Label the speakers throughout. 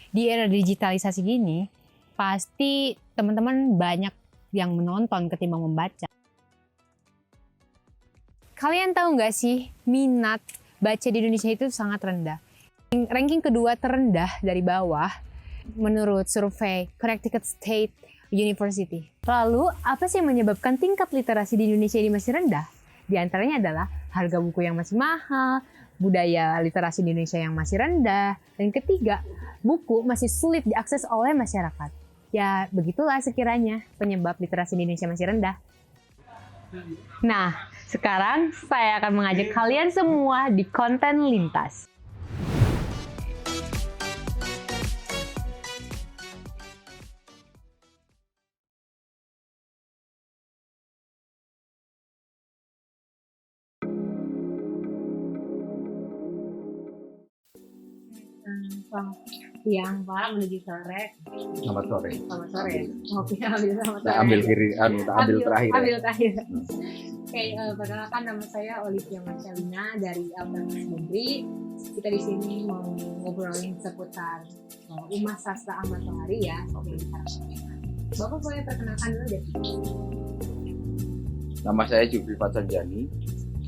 Speaker 1: Di era digitalisasi gini, pasti teman-teman banyak yang menonton ketimbang membaca. Kalian tahu nggak sih, minat baca di Indonesia itu sangat rendah. Ranking kedua terendah dari bawah menurut survei Connecticut State University. Lalu, apa sih yang menyebabkan tingkat literasi di Indonesia ini masih rendah? Di antaranya adalah harga buku yang masih mahal, budaya literasi di Indonesia yang masih rendah, dan ketiga, buku masih sulit diakses oleh masyarakat. Ya, begitulah sekiranya penyebab literasi di Indonesia masih rendah. Nah, sekarang saya akan mengajak kalian semua di konten lintas. Selamat siang Pak, menuju sore.
Speaker 2: Selamat sore.
Speaker 1: Selamat sore. Oke, selamat sore.
Speaker 2: Ambil kiri, ambil terakhir.
Speaker 1: Ambil
Speaker 2: Ya.
Speaker 1: terakhir. Oke, perkenalkan nama saya Olivia Marcelina dari LPMS Negeri. Kita di sini mau ngobrolin seputar Umas Sastra Ahmad Tohari ya. Oke, Bapak boleh perkenalkan dulu deh.
Speaker 2: Nama saya Jupri Fatsanjani,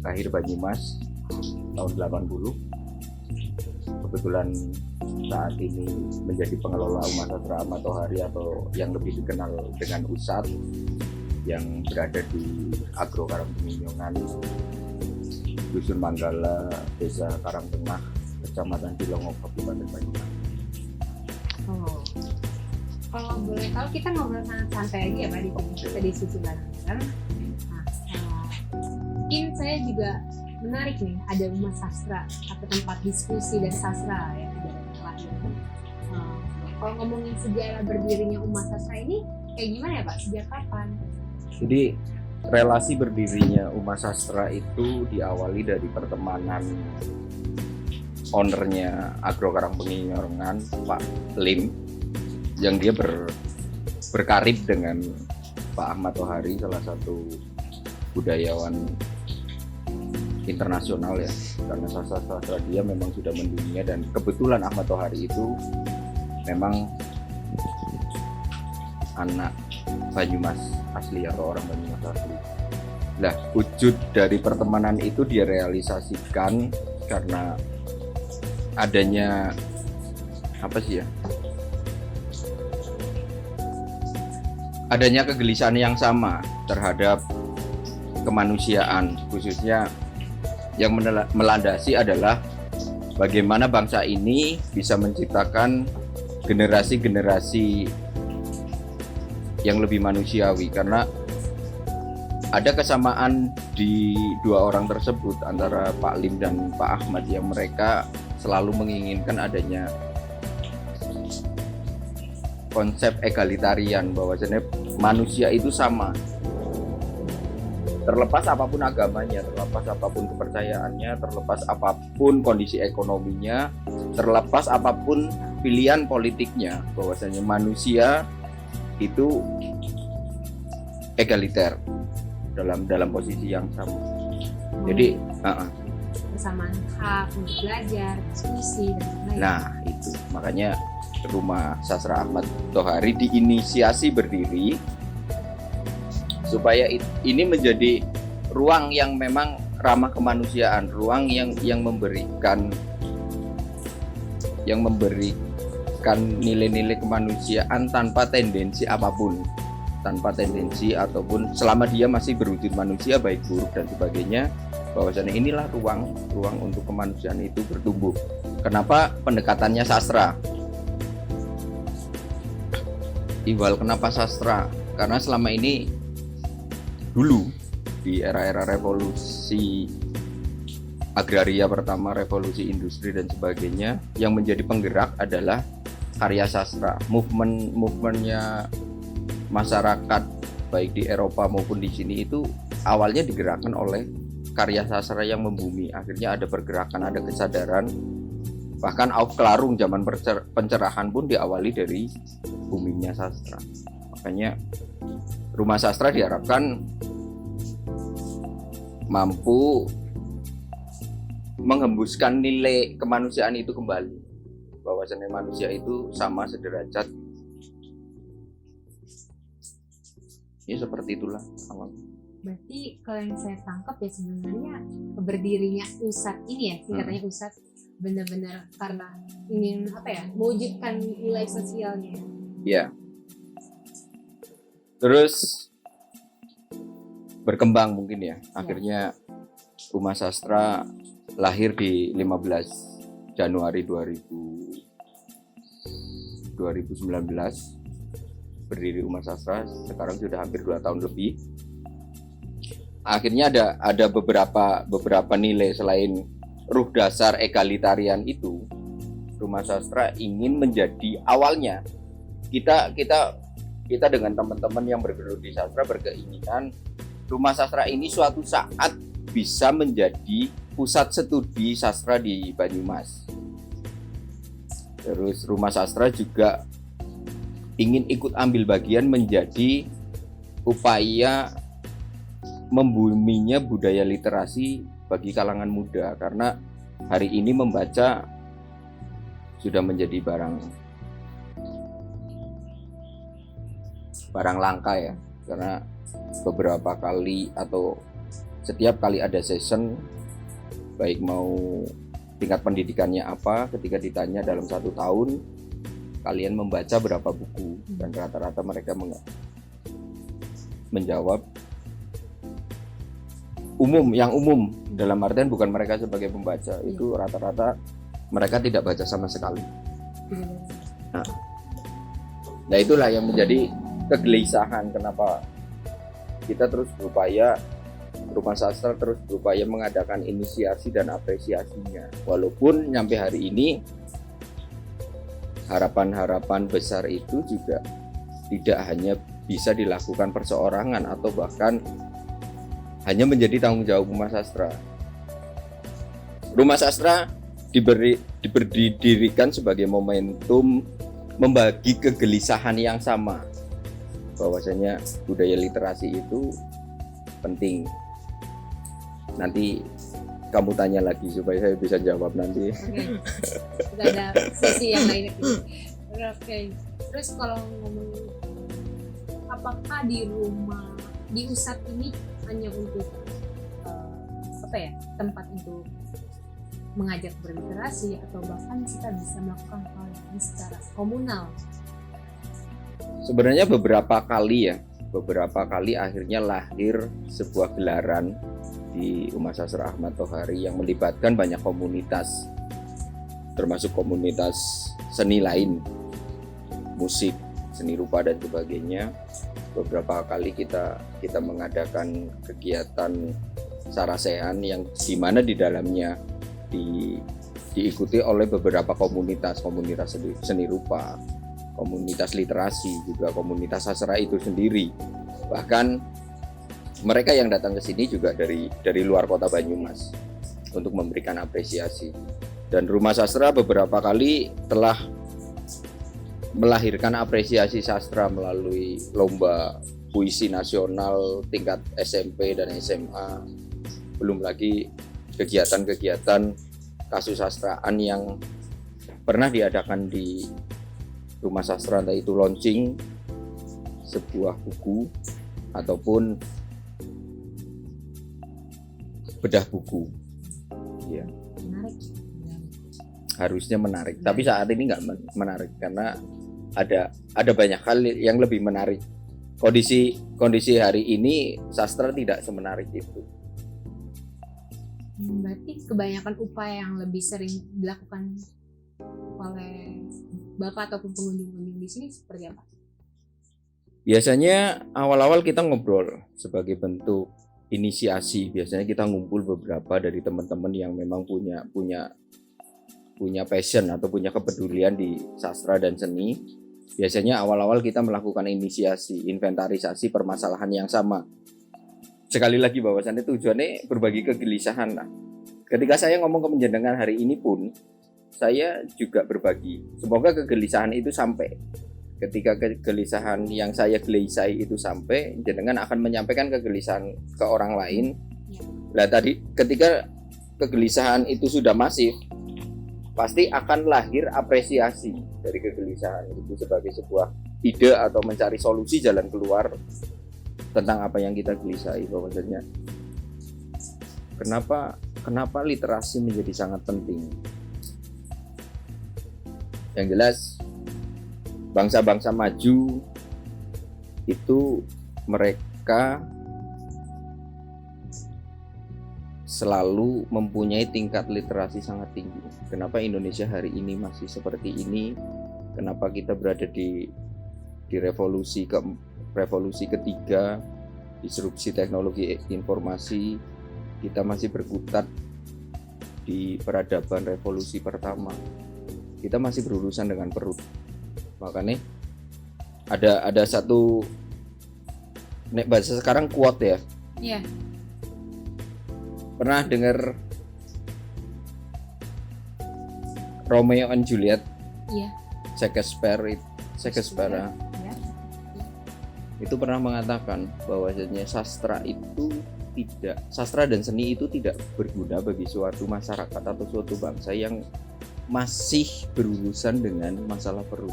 Speaker 2: lahir Banyumas tahun 80. Kebetulan saat ini menjadi pengelola Umas Sastra Ahmad Tohari atau yang lebih dikenal dengan USAT yang berada di Agro Karangpenginyongan, Dusun Manggala, Desa Karangtengah, Kecamatan Cilongok, Kabupaten Banyumas.
Speaker 1: Oh. Kalau boleh tahu kita ngobrol sangat santai aja ya Pak di sini. Kita diskusi bareng-bareng. Nah, mungkin saya juga menarik nih, ada Umas Sastra atau tempat diskusi dan sastra ya di daerah lahir. Kalau ngomongin sejarah berdirinya Umas Sastra ini kayak gimana ya Pak? Sejak kapan?
Speaker 2: Jadi relasi berdirinya Umas Sastra itu diawali dari pertemanan ownernya Agro Karangpenginyongan, Pak Lim, yang dia berkarib dengan Pak Ahmad Tohari, salah satu budayawan internasional ya, karena sastra dia memang sudah mendunia, dan kebetulan Ahmad Tohari itu memang anak Banyumas asli atau orang Banyumas asli. Nah, wujud dari pertemanan itu dia realisasikan karena adanya adanya kegelisahan yang sama terhadap kemanusiaan, khususnya yang melandasi adalah bagaimana bangsa ini bisa menciptakan generasi-generasi yang lebih manusiawi, karena ada kesamaan di dua orang tersebut antara Pak Lim dan Pak Ahmad, yang mereka selalu menginginkan adanya konsep egalitarian, bahwasanya manusia itu sama, terlepas apapun agamanya, terlepas apapun kepercayaannya, terlepas apapun kondisi ekonominya, terlepas apapun pilihan politiknya, bahwasanya manusia itu egaliter dalam posisi yang sama. Jadi
Speaker 1: bersamaan hak untuk belajar, diskusi dan lain-lain.
Speaker 2: Nah, itu makanya Rumah Sastra Ahmad Tohari diinisiasi berdiri supaya ini menjadi ruang yang memang ramah kemanusiaan, ruang yang memberikan nilai-nilai kemanusiaan tanpa tendensi apapun, ataupun selama dia masih berwujud manusia baik buruk dan sebagainya, bahwasanya inilah ruang untuk kemanusiaan itu bertumbuh. Kenapa pendekatannya sastra? Kenapa sastra? Karena selama ini dulu di era-era revolusi agraria pertama, revolusi industri dan sebagainya, yang menjadi penggerak adalah karya sastra. Movementnya masyarakat baik di Eropa maupun di sini itu awalnya digerakkan oleh karya sastra yang membumi. Akhirnya ada pergerakan, ada kesadaran. Bahkan Aufklärung, zaman pencerahan pun diawali dari buminya sastra. Makanya Rumah Sastra diharapkan mampu menghembuskan nilai kemanusiaan itu kembali bahwasannya manusia itu sama sederajat. Ya seperti itulah awal.
Speaker 1: Berarti kalau yang saya tangkap ya sebenarnya berdirinya USAT ini ya, singkatannya USAT, benar-benar karena ingin mewujudkan nilai sosialnya.
Speaker 2: Ya. Terus berkembang mungkin ya. Akhirnya Rumah Sastra lahir di 15 Januari 2019. Berdiri Rumah Sastra sekarang sudah hampir 2 tahun lebih. Akhirnya ada beberapa nilai selain ruh dasar egalitarian itu. Rumah Sastra ingin menjadi awalnya kita dengan teman-teman yang bergelut di sastra berkeinginan Rumah Sastra ini suatu saat bisa menjadi pusat studi sastra di Banyumas. Terus Rumah Sastra juga ingin ikut ambil bagian menjadi upaya membuminya budaya literasi bagi kalangan muda, karena hari ini membaca sudah menjadi barang langka ya, karena beberapa kali atau setiap kali ada session, baik mau tingkat pendidikannya apa, ketika ditanya dalam 1 tahun kalian membaca berapa buku, dan rata-rata mereka menjawab yang umum dalam artian bukan mereka sebagai pembaca, itu rata-rata mereka tidak baca sama sekali. Nah itulah yang menjadi kegelisahan kenapa kita terus berupaya, Rumah Sastra terus berupaya mengadakan inisiasi dan apresiasinya, walaupun nyampe hari ini harapan-harapan besar itu juga tidak hanya bisa dilakukan perseorangan atau bahkan hanya menjadi tanggung jawab Rumah Sastra. Rumah Sastra didirikan sebagai momentum membagi kegelisahan yang sama, bahwasanya budaya literasi itu penting. Nanti kamu tanya lagi supaya saya bisa jawab nanti.
Speaker 1: Oke. Kita ada sesi yang lain. Oke. Terus kalau ngomong, apakah di USAT ini hanya untuk tempat untuk mengajak berliterasi, atau bahkan kita bisa melakukan hal ini secara komunal?
Speaker 2: Sebenarnya beberapa kali akhirnya lahir sebuah gelaran di Rumah Sastra Ahmad Tohari yang melibatkan banyak komunitas, termasuk komunitas seni lain, musik, seni rupa dan sebagainya. Beberapa kali kita mengadakan kegiatan sarasehan yang dimana di dalamnya diikuti oleh beberapa komunitas seni rupa, komunitas literasi, juga komunitas sastra itu sendiri. Bahkan mereka yang datang ke sini juga dari luar kota Banyumas untuk memberikan apresiasi. Dan Rumah Sastra beberapa kali telah melahirkan apresiasi sastra melalui lomba puisi nasional tingkat SMP dan SMA. Belum lagi kegiatan-kegiatan kasusastraan yang pernah diadakan di Rumah Sastra, entah itu launching sebuah buku ataupun bedah buku. Ya.
Speaker 1: Menarik.
Speaker 2: Harusnya menarik, tapi saat ini nggak menarik karena ada banyak hal yang lebih menarik. Kondisi hari ini sastra tidak semenarik itu.
Speaker 1: Berarti kebanyakan upaya yang lebih sering dilakukan oleh Bapak ataupun pengunjung-pengunjung di sini seperti apa?
Speaker 2: Biasanya awal-awal kita ngobrol sebagai bentuk inisiasi. Biasanya kita ngumpul beberapa dari teman-teman yang memang punya passion atau punya kepedulian di sastra dan seni. Biasanya awal-awal kita melakukan inisiasi, inventarisasi permasalahan yang sama. Sekali lagi bahwasannya tujuannya berbagi kegelisahan. Nah, ketika saya ngomong ke penjenengan hari ini pun, saya juga berbagi. Semoga kegelisahan itu sampai. Ketika kegelisahan yang saya gelisai itu sampai, jenengan akan menyampaikan kegelisahan ke orang lain. Nah tadi ketika kegelisahan itu sudah masif, pasti akan lahir apresiasi dari kegelisahan itu sebagai sebuah ide atau mencari solusi jalan keluar tentang apa yang kita gelisahi. Bahwasanya kenapa literasi menjadi sangat penting. Yang jelas bangsa-bangsa maju itu mereka selalu mempunyai tingkat literasi sangat tinggi. Kenapa Indonesia hari ini masih seperti ini? Kenapa kita berada di revolusi ketiga, disrupsi teknologi informasi, kita masih berkutat di peradaban revolusi pertama. Kita masih berurusan dengan perut. Makanya ada satu nek bahasa sekarang quote ya.
Speaker 1: Iya.
Speaker 2: Pernah dengar Romeo and Juliet?
Speaker 1: Iya.
Speaker 2: Shakespeare.
Speaker 1: Ya.
Speaker 2: Itu pernah mengatakan bahwasanya sastra dan seni itu tidak berguna bagi suatu masyarakat atau suatu bangsa yang masih berurusan dengan masalah perut.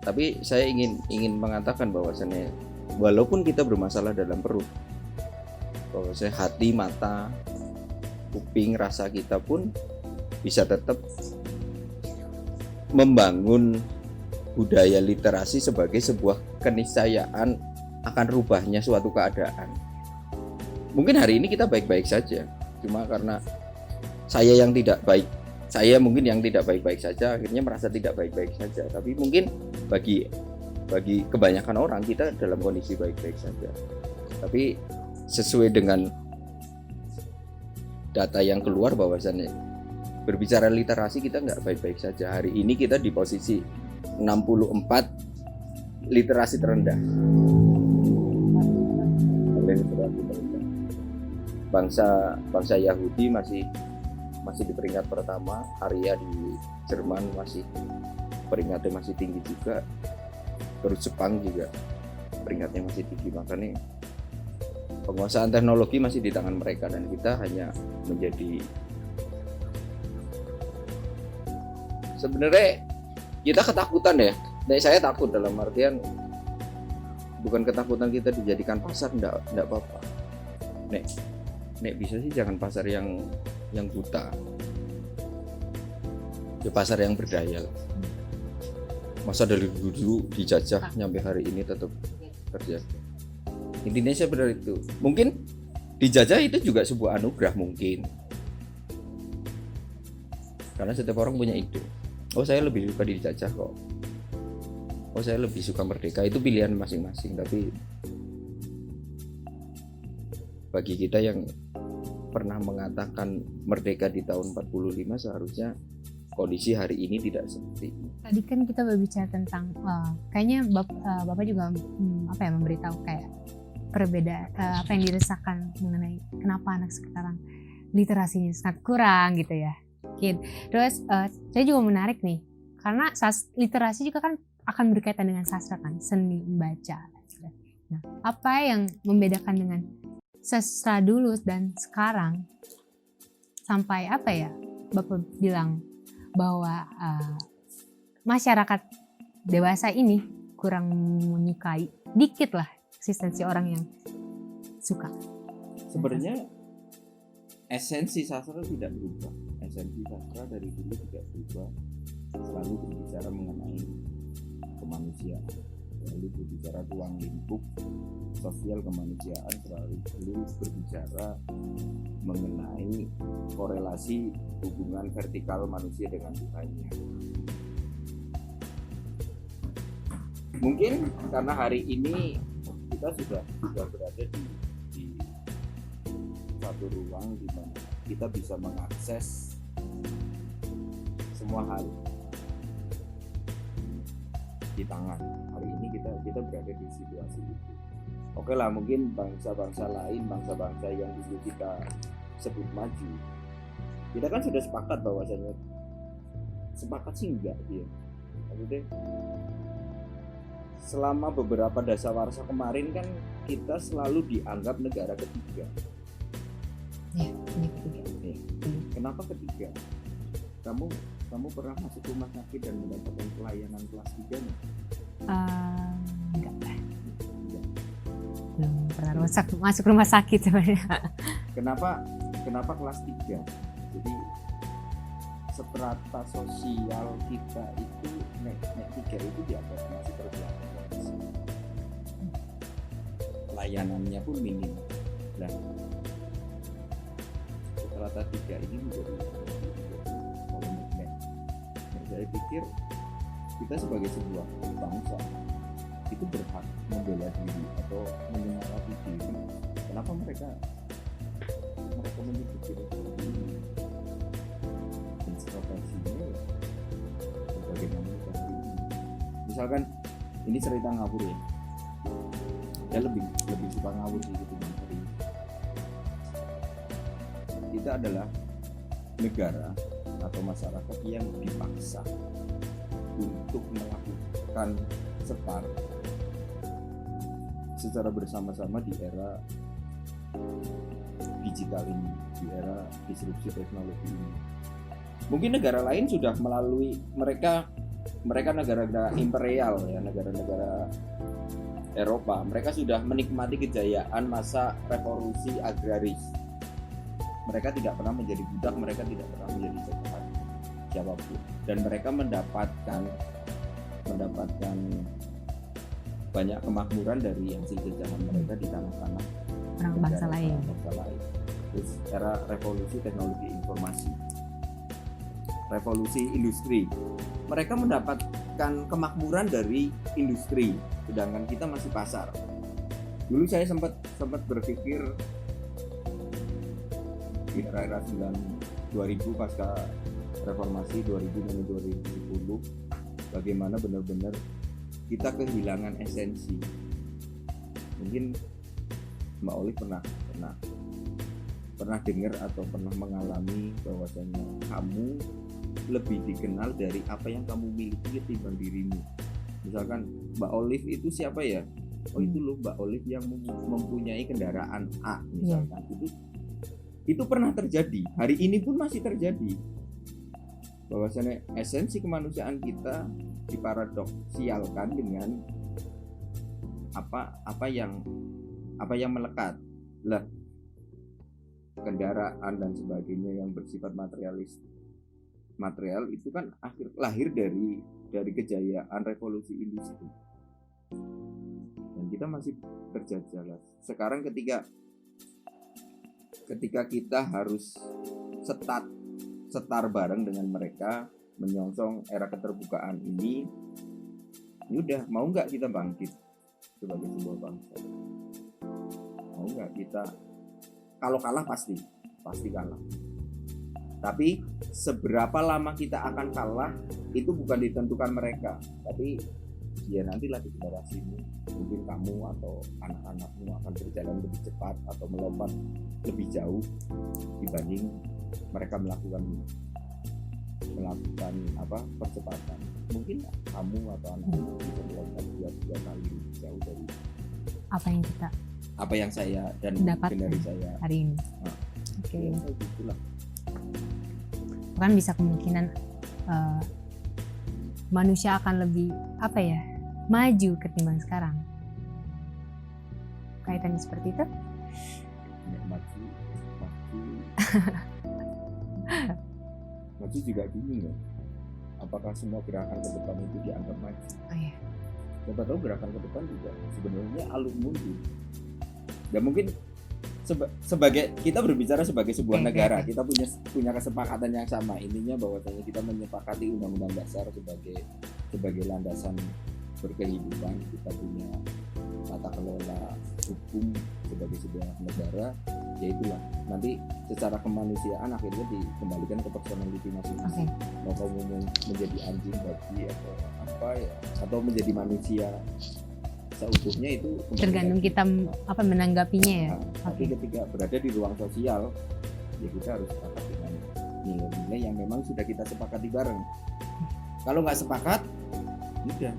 Speaker 2: Tapi saya ingin mengatakan bahwasanya walaupun kita bermasalah dalam perut, bahwasanya hati, mata, kuping, rasa kita pun bisa tetap membangun budaya literasi sebagai sebuah keniscayaan akan rubahnya suatu keadaan. Mungkin hari ini kita baik-baik saja, cuma karena saya mungkin yang tidak baik-baik saja akhirnya merasa tidak baik-baik saja. Tapi mungkin bagi kebanyakan orang kita dalam kondisi baik-baik saja. Tapi sesuai dengan data yang keluar bahwasannya berbicara literasi kita nggak baik-baik saja. Hari ini kita di posisi 64 literasi terendah. Bangsa Yahudi masih di peringkat pertama, Arya di Jerman masih peringkatnya masih tinggi juga, terus Jepang juga peringkatnya masih tinggi. Makanya penguasaan teknologi masih di tangan mereka dan kita hanya menjadi, sebenarnya kita ketakutan ya. Nah, saya takut dalam artian bukan ketakutan kita dijadikan pasar, enggak apa-apa. Nek bisa sih jangan pasar yang buta. Ya pasar yang berdaya. Masa dari dulu dijajah nyampe hari ini tetap terjaga. Intinya sebenarnya itu. Mungkin dijajah itu juga sebuah anugerah mungkin. Karena setiap orang punya ide. Oh, saya lebih suka dijajah kok. Oh, saya lebih suka merdeka. Itu pilihan masing-masing. Tapi bagi kita yang pernah mengatakan merdeka di tahun 45, seharusnya kondisi hari ini tidak seperti ini.
Speaker 1: Tadi kan kita berbicara tentang kayaknya Bapak juga memberitahu kayak perbedaan apa yang dirasakan mengenai kenapa anak sekarang literasinya sangat kurang gitu ya. Terus saya juga menarik nih karena literasi juga kan akan berkaitan dengan sastra kan, seni membaca. Nah, apa yang membedakan dengan sastra dulu dan sekarang sampai apa ya Bapak bilang bahwa masyarakat dewasa ini kurang menyukai, dikit lah eksistensi orang yang suka.
Speaker 2: Sebenarnya esensi sastra tidak berubah. Esensi sastra dari dulu tidak berubah. Selalu berbicara mengenai kemanusiaan, selalu berbicara ruang lingkup sosial kemanusiaan, selalu berbicara mengenai korelasi hubungan vertikal manusia dengan Tuhannya. Mungkin karena hari ini kita sudah berada di satu ruang di mana kita bisa mengakses semua hal di tangan. Hari ini kita berada di situasi itu. Oke lah, mungkin bangsa-bangsa lain, bangsa-bangsa yang dulu kita sebut maju, kita kan sudah sepakat bahwasanya, sepakat sih enggak dia. Maksudnya selama beberapa dasawarsa kemarin kan kita selalu dianggap negara ketiga.
Speaker 1: Ya, ini ketiga.
Speaker 2: Kenapa ketiga? Kamu pernah masuk rumah sakit dan mendapatkan pelayanan kelas 3 nih?
Speaker 1: Enggak,
Speaker 2: Enggak.
Speaker 1: belum pernah masuk rumah sakit sebenarnya.
Speaker 2: Kenapa kelas 3? Jadi strata sosial kita itu nek 3 itu dianggap masih terbelakang. Pelayanannya pun minim. Nah, strata 3 ini menjadi komitmen. Nah, saya pikir kita sebagai sebuah bangsa itu berhak membela diri atau menyemangati diri. Kenapa mereka menyebut diri seperti ini? Inspirasinya bagaimana seperti ini? Misalkan ini cerita ngawur ya. Saya lebih suka ngawur sih ketimbang serius. Kita adalah negara atau masyarakat yang dipaksa untuk melakukan setar secara bersama-sama di era digital ini, di era disrupsi teknologi ini. Mungkin negara lain sudah melalui mereka negara-negara imperial ya, negara-negara Eropa, mereka sudah menikmati kejayaan masa revolusi agraris. Mereka tidak pernah menjadi budak, mereka tidak pernah menjadi jajahan siapapun, dan mereka mendapatkan banyak kemakmuran dari hasil jajahan mereka di tanah-tanah
Speaker 1: Orang bangsa lain.
Speaker 2: Terus era revolusi teknologi informasi, revolusi industri, mereka mendapatkan kemakmuran dari industri, sedangkan kita masih pasar. Dulu saya sempat berpikir di era 2000 pasca reformasi 2000-2010, bagaimana benar-benar kita kehilangan esensi. Mungkin Mbak Olive pernah dengar atau pernah mengalami bahwasanya kamu lebih dikenal dari apa yang kamu miliki ketimbang dirimu. Misalkan Mbak Olive itu siapa ya? Oh itu loh Mbak Olive yang mempunyai kendaraan A misalkan. Itu pernah terjadi. Hari ini pun masih terjadi. Bahwasanya esensi kemanusiaan kita diparadoksialkan dengan apa yang melekat. Lah, kendaraan dan sebagainya yang bersifat material itu kan lahir dari kejayaan revolusi industri. Dan kita masih terjajah. Sekarang ketika kita harus setar bareng dengan mereka menyongsong era keterbukaan ini, udah mau nggak kita bangkit sebagai sebuah bangsa? Mau nggak kita? Kalau kalah pasti kalah. Tapi seberapa lama kita akan kalah itu bukan ditentukan mereka, tapi ya nantilah di generasimu, mungkin kamu atau anak-anakmu akan berjalan lebih cepat atau melompat lebih jauh dibanding mereka melakukan percepatan. Mungkin kamu atau anak-anakmu bisa melompat 2 kali lebih jauh dari apa yang saya dan generasi saya
Speaker 1: hari ini.
Speaker 2: Oke. Ya, gitulah.
Speaker 1: Kan bisa kemungkinan manusia akan lebih maju ketimbang sekarang. Kaitannya seperti itu?
Speaker 2: Maju juga bingung ya. Apakah semua gerakan ke depan itu dianggap maju?
Speaker 1: Oh iya.
Speaker 2: Siapa tahu gerakan ke depan juga sebenarnya alur mundur. Dan mungkin sebagai kita berbicara sebagai sebuah negara, kita punya kesepakatan yang sama, intinya bahwasanya kita menyepakati Undang-Undang Dasar sebagai landasan berkehidupan. Kita punya tata kelola hukum sebagai sebuah negara, yaitulah nanti secara kemanusiaan akhirnya dikembalikan ke personality masing-masing. Mau kamu menjadi anjing, babi atau apa ya, atau menjadi manusia seutuhnya, itu
Speaker 1: tergantung kita menanggapinya ya.
Speaker 2: Tapi ketika berada di ruang sosial, ya kita harus sepakat dengan nilai-nilai yang memang sudah kita sepakati bareng. Kalau nggak sepakat, udah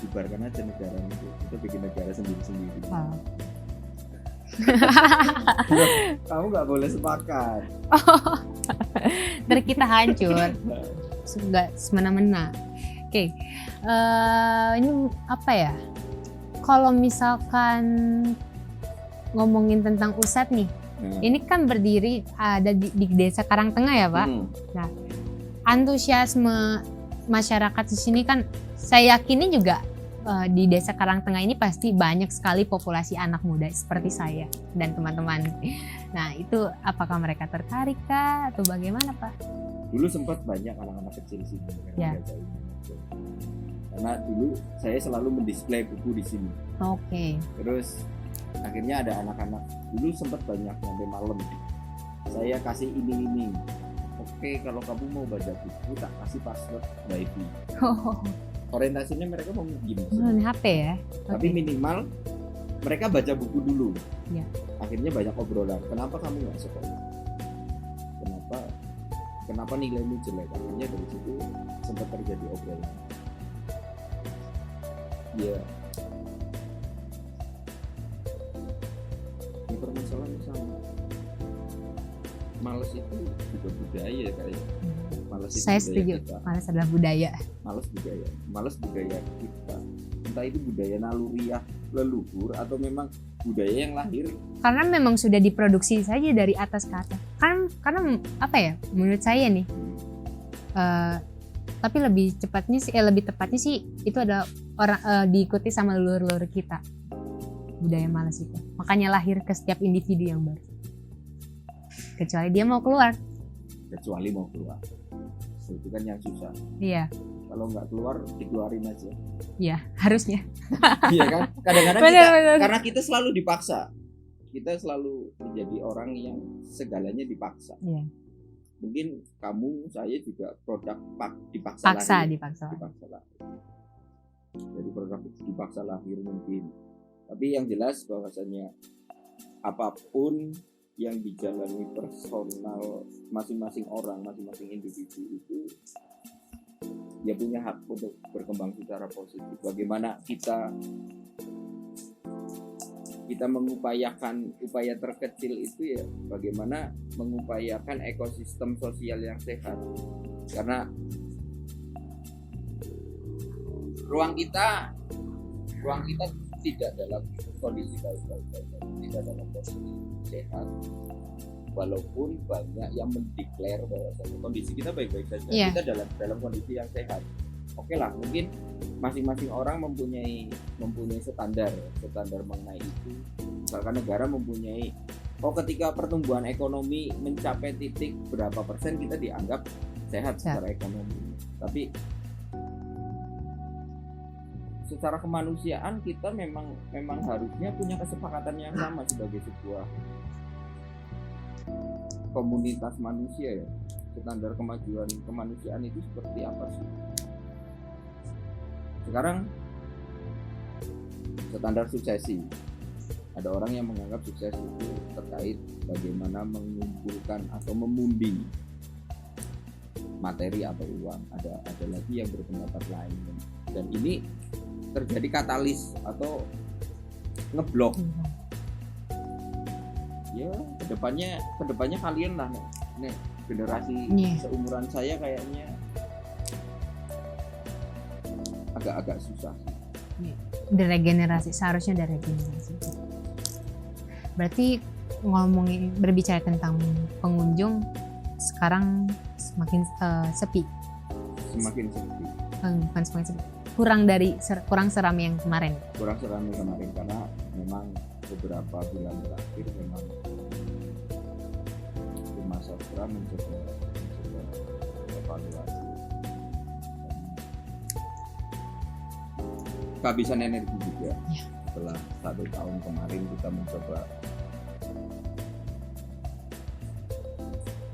Speaker 2: bubarkan aja negara itu. Kita bikin negara sendiri-sendiri. Kamu nggak boleh sepakat.
Speaker 1: Ntar kita hancur, nggak semena-mena. Oke, ini apa ya? Kalau misalkan ngomongin tentang USAT nih, ini kan berdiri ada di Desa Karangtengah ya Pak. Nah, antusiasme masyarakat di sini kan saya yakini juga di Desa Karangtengah ini pasti banyak sekali populasi anak muda seperti saya dan teman-teman. Nah, itu apakah mereka tertarik kah atau bagaimana Pak?
Speaker 3: Dulu sempat banyak anak-anak kecil sini
Speaker 1: Ya.
Speaker 3: Karena dulu saya selalu mendisplay buku di sini.
Speaker 1: Oke.
Speaker 3: Terus akhirnya ada anak-anak, dulu sempat banyak sampai malam. Saya kasih ini. Oke, kalau kamu mau baca buku tak kasih password WiFi. Orientasinya mereka mau game.
Speaker 1: HP ya.
Speaker 3: Tapi minimal mereka baca buku dulu.
Speaker 1: Ya.
Speaker 3: Akhirnya banyak obrolan. Kenapa kamu nggak sekolah? Kenapa nilaimu jelek? Akhirnya dari situ sempat terjadi obrolan. Ya. Ini permasalahannya sama. Males itu juga budaya kayaknya. Males itu
Speaker 1: Saya
Speaker 3: budaya
Speaker 1: setuju.
Speaker 3: kita.
Speaker 1: Males adalah budaya.
Speaker 3: Males budaya kita. Entah itu budaya naluriah leluhur atau memang budaya yang lahir.
Speaker 1: Karena memang sudah diproduksi saja dari atas ke atas. Karena apa ya? Menurut saya nih. Tapi lebih tepatnya sih itu ada orang diikuti sama leluhur-leluhur kita. Budaya malas itu. Makanya lahir ke setiap individu yang baru. Kecuali dia mau keluar.
Speaker 3: Itu kan yang susah.
Speaker 1: Iya.
Speaker 3: Kalau nggak keluar, dikeluarin aja.
Speaker 1: Iya, harusnya.
Speaker 3: Iya kan? Kadang-kadang
Speaker 1: Benar.
Speaker 3: karena kita selalu dipaksa. Kita selalu menjadi orang yang segalanya dipaksa.
Speaker 1: Iya.
Speaker 3: Mungkin kamu, saya juga produk dipaksa lahir.
Speaker 1: Dipaksa.
Speaker 3: Jadi produk dipaksa lahir mungkin. Tapi yang jelas bahwasanya apapun yang dijalani personal masing-masing orang, masing-masing individu itu dia punya hak untuk berkembang secara positif. Bagaimana kita mengupayakan upaya terkecil itu ya, bagaimana mengupayakan ekosistem sosial yang sehat. Karena ruang kita tidak dalam kondisi baik-baik, tidak dalam kondisi sehat. Walaupun banyak yang mendeklar bahwa kondisi kita baik-baik saja, kita dalam kondisi yang sehat. Oke lah, mungkin masing-masing orang mempunyai standar mengenai itu. Misalkan negara mempunyai, ketika pertumbuhan ekonomi mencapai titik berapa persen kita dianggap sehat secara ekonomi. Tapi secara kemanusiaan kita memang harusnya punya kesepakatan yang sama sebagai sebuah komunitas manusia ya. Standar kemajuan kemanusiaan itu seperti apa sih? Sekarang standar suksesi. Ada orang yang menganggap sukses itu terkait bagaimana mengumpulkan atau memundi materi atau uang. Ada lagi yang berpendapat lain. Dan ini terjadi katalis atau ngeblok. Ya, kedepannya kalian lah nih generasi seumuran saya kayaknya agak susah.
Speaker 1: Seharusnya deregenerasi. Berarti berbicara tentang pengunjung sekarang semakin sepi.
Speaker 3: Semakin sepi.
Speaker 1: Bukan semakin sepi. Kurang seram yang kemarin.
Speaker 3: Karena memang beberapa bulan terakhir memang Rumah Sastra mencoba evaluasi kehabisan energi juga. Setelah 1 tahun kemarin kita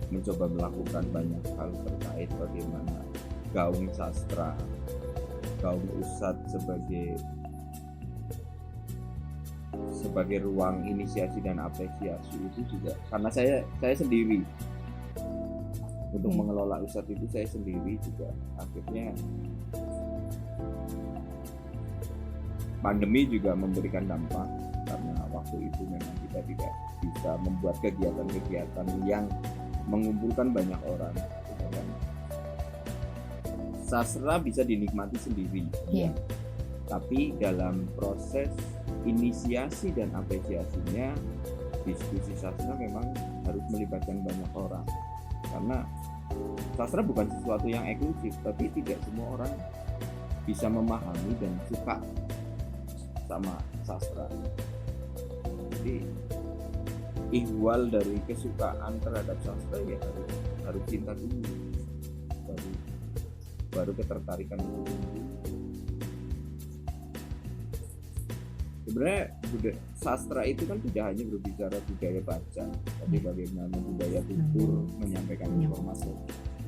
Speaker 3: mencoba melakukan banyak hal terkait bagaimana gaung sastra, gaung USAT sebagai ruang inisiasi dan apresiasi itu juga karena saya sendiri untuk mengelola USAT itu saya sendiri juga akhirnya pandemi juga memberikan dampak karena waktu itu memang kita tidak bisa membuat kegiatan-kegiatan yang mengumpulkan banyak orang. Gitu kan. Sastra bisa dinikmati sendiri,
Speaker 1: Iya.
Speaker 3: tapi dalam proses inisiasi dan apresiasinya, diskusi sastra memang harus melibatkan banyak orang, karena sastra bukan sesuatu yang eksklusif, tapi tidak semua orang bisa memahami dan suka sama sastra. Jadi ihwal dari kesukaan terhadap sastra ya harus cinta dulu, baru ketertarikan itu. Sebenarnya sastra itu kan tidak hanya berbicara budaya baca, tapi bagaimana budaya tutur menyampaikan informasi.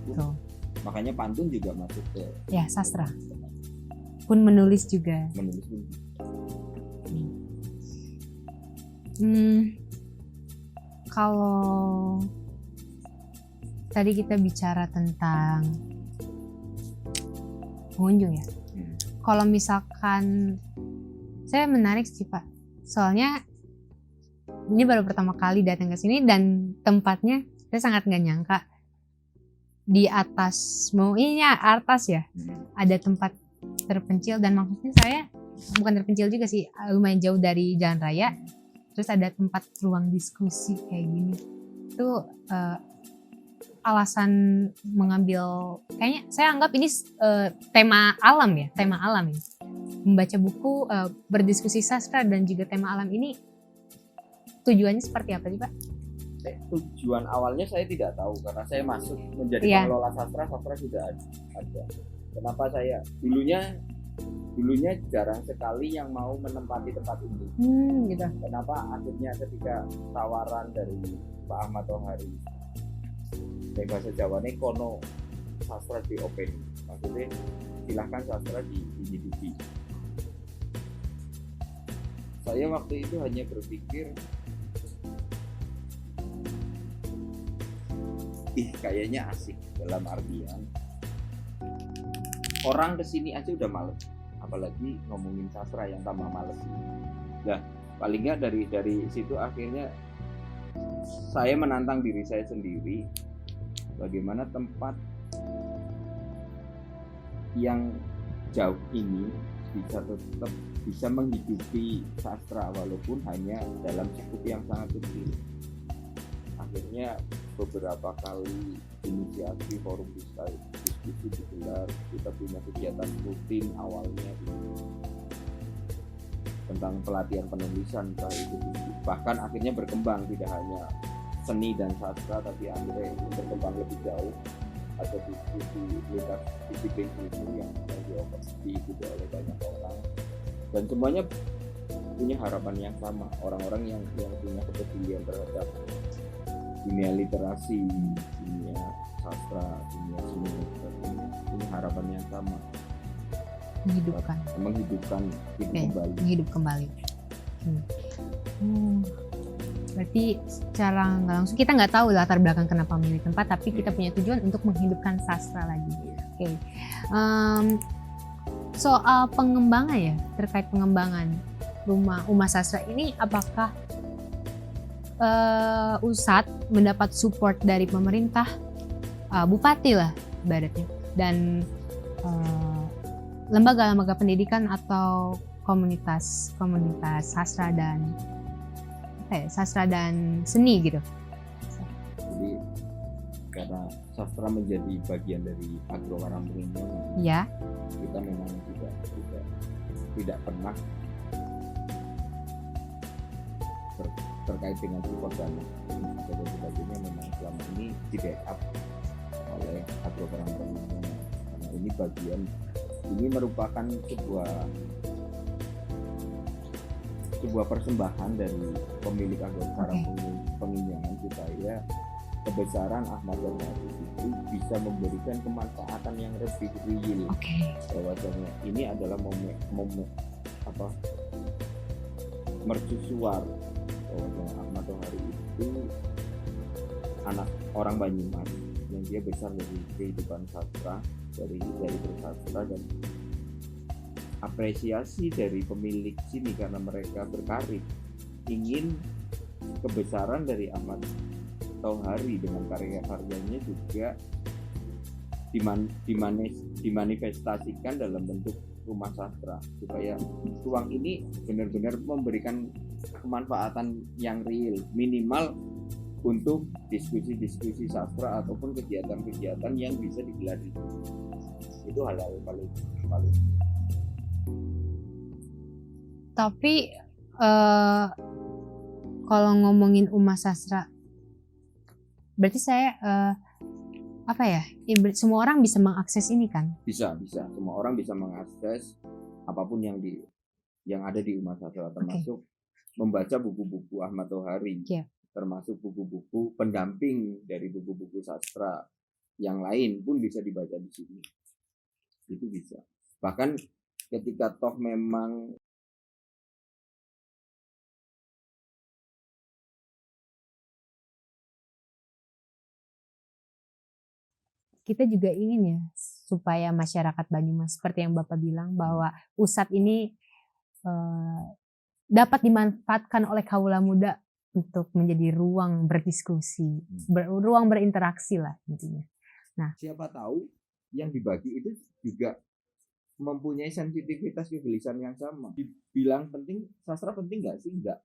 Speaker 1: Betul.
Speaker 3: Makanya pantun juga masuk ke
Speaker 1: Ya, sastra. Pun menulis juga.
Speaker 3: menulis pun.
Speaker 1: Kalau tadi kita bicara tentang pengunjung ya. Kalau misalkan saya menarik sih Pak, soalnya ini baru pertama kali datang ke sini dan tempatnya saya sangat nggak nyangka di atas, ini ya atas ya, ada tempat terpencil dan maksudnya saya bukan terpencil juga sih, lumayan jauh dari jalan raya, terus ada tempat ruang diskusi kayak gini. Itu alasan mengambil, kayaknya saya anggap ini tema alam ya, membaca buku, berdiskusi sastra dan juga tema alam ini tujuannya seperti apa sih Pak?
Speaker 3: Tujuan awalnya saya tidak tahu, karena saya masuk menjadi pengelola sastra sudah ada. Kenapa saya dulunya jarang sekali yang mau menempati tempat ini.
Speaker 1: Gitu.
Speaker 3: Kenapa akhirnya ketika tawaran dari Pak Ahmad Tohari, bahasa Jawanya kono sastra di open, maksudnya silahkan sastra dihidupi. Saya waktu itu hanya berpikir, kayaknya asik, dalam artian orang kesini aja udah males, apalagi ngomongin sastra yang tambah males. Nah, paling nggak dari situ akhirnya saya menantang diri saya sendiri, bagaimana tempat yang jauh ini bisa menghidupi sastra walaupun hanya dalam skup yang sangat kecil. Akhirnya beberapa kali inisiasi forum diskusi digelar, kita punya kegiatan rutin awalnya tentang pelatihan penulisan, bahkan akhirnya berkembang tidak hanya seni dan sastra, tapi akhirnya berkembang lebih jauh, ada diskusi lintas disiplin ilmu yang diikuti oleh banyak orang, dan semuanya punya harapan yang sama, orang-orang yang punya kepedulian terhadap dunia literasi, dunia sastra, dunia seni, punya harapan yang sama, menghidupkan
Speaker 1: hidup kembali. Berarti secara nggak langsung kita nggak tahu latar belakang kenapa memilih tempat, tapi kita punya tujuan untuk menghidupkan sastra lagi. Oke. Soal pengembangan ya, terkait pengembangan rumah sastra ini, apakah UNSAD mendapat support dari pemerintah, bupati lah ibaratnya, dan lembaga-lembaga pendidikan atau komunitas sastra dan seni gitu.
Speaker 3: Jadi karena sastra menjadi bagian dari Agrowarampungan,
Speaker 1: ya,
Speaker 3: kita memang tidak pernah terkait dengan support dan sebagainya, memang selama ini di backup oleh Agrowarampungan, karena ini merupakan sebuah persembahan dari pemilik Agrowarampungan Penginjangan supaya kebesaran Ahmad Tohari itu bisa memberikan kemanfaatan yang lebih real. Bahwasanya ini adalah momen mercusuar bahwa Ahmad Tohari itu anak orang Banyumas yang dia besar dari kehidupan sastra, dari bersastra, dan apresiasi dari pemilik sini karena mereka berkarir ingin kebesaran dari Ahmad Tohari dengan karya-karyanya juga dimanifestasikan dalam bentuk rumah sastra, supaya ruang ini benar-benar memberikan kemanfaatan yang real, minimal untuk diskusi-diskusi sastra ataupun kegiatan-kegiatan yang bisa digelar di sini. Itu hal-hal paling
Speaker 1: Tapi kalau ngomongin Uma Sastra, berarti saya semua orang bisa mengakses ini kan?
Speaker 3: bisa semua orang bisa mengakses apapun yang ada di Uma Sastra, termasuk membaca buku-buku Ahmad Tohari, termasuk buku-buku pendamping dari buku-buku sastra yang lain pun bisa dibaca di sini. Itu bisa. Bahkan ketika toh memang
Speaker 1: kita juga ingin ya supaya masyarakat Banyumas seperti yang Bapak bilang bahwa USAT ini dapat dimanfaatkan oleh kaula muda untuk menjadi ruang berdiskusi, ruang berinteraksi lah intinya. Nah,
Speaker 3: siapa tahu yang dibagi itu juga mempunyai sensitivitas kegelisahan yang sama. Dibilang penting, sastra penting nggak sih? Nggak.